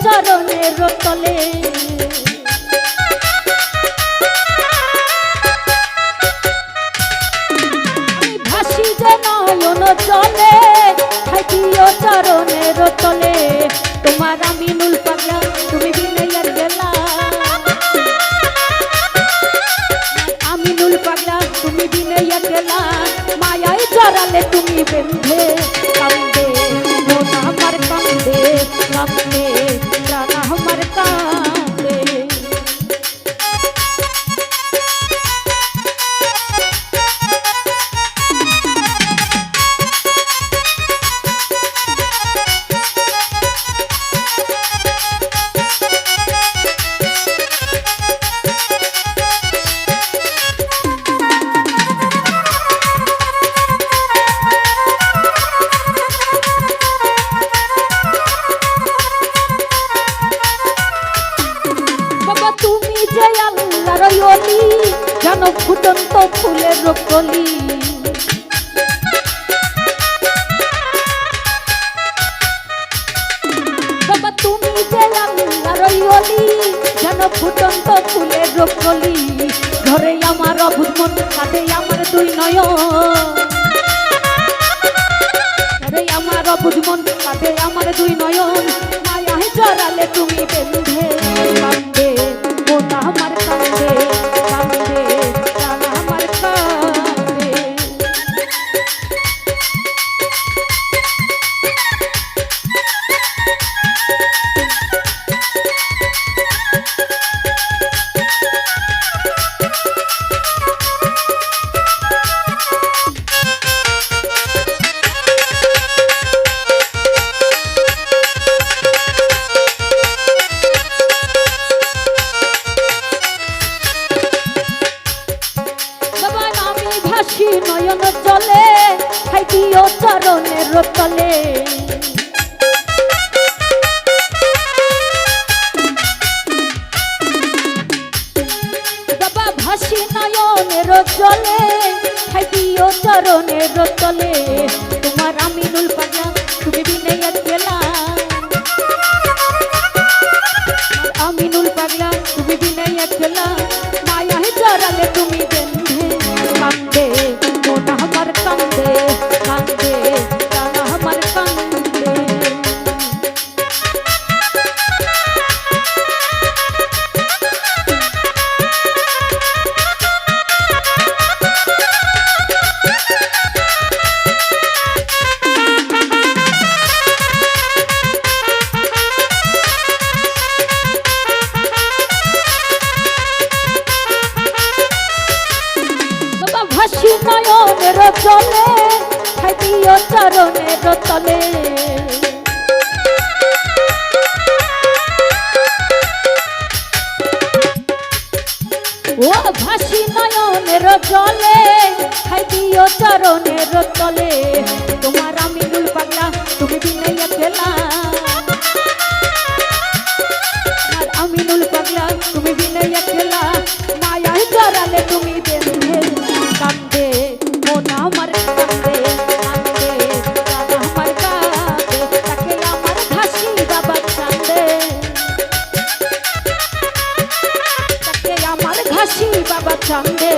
চরণের তলে ভাসি যে নয়ন জলে থাকিও চরণের তলে তোমার আমিনুল পাগলা তুমি বিনয়ের গেলা আমিনুল পাগলা তুমি বিনয়ের গেলা মায়ায় জড়ালে তুমি বেঁধে কান্দে মন আমার কান্দে কান্দে প্রাণ আমার কান্দে জানো ফুটন্ত ফুলের কলি বাবা তুমি যে আল্লাহর ওলি জানো ফুটন্ত ফুলের কলি ধরে আমার অবুঝ মন কাঁদে আমার দুই নয়ন ধরে আমার অবুঝ মন কাঁদে আমার দুই নয়ন মায়ায় জড়ালে তুমি বেঁধে কান্দে মন আমার কান্দে কান্দে প্রাণ আমার কান্দে নয়ন জলে খাইদিও চরণের তলে বাবা ভাসি নয়নের জলে খাইদিও চরণের তলে তোমার আমিনুল পাগলা তুমি বিনয়ের গেলা আমিনুল পাগলা তুমি বিনয়ের গেলা মায়ায় জড়ালে তুমি বেঁধে কান্দে মন আমার কান্দে কান্দে প্রাণ আমার কান্দে ভাসি নয়নের জলে খাইদিও চরণের তলে ও ভাসি নয়নের জলে খাইদিও চরণের তলে তোমার আমিনুল পাগলা তুমি বিনয়ের গেলা আমিনুল পাগলা তুমি বিনয়ের গেলা মায়ায় জড়ালে তুমি বেঁধে কান্দে মন আমার কান্দে কান্দে প্রাণ আমার কান্দে তাকে আমার ঘাসি বাবা চান্দে তাকে আমার ঘাসি বাবা চান্দে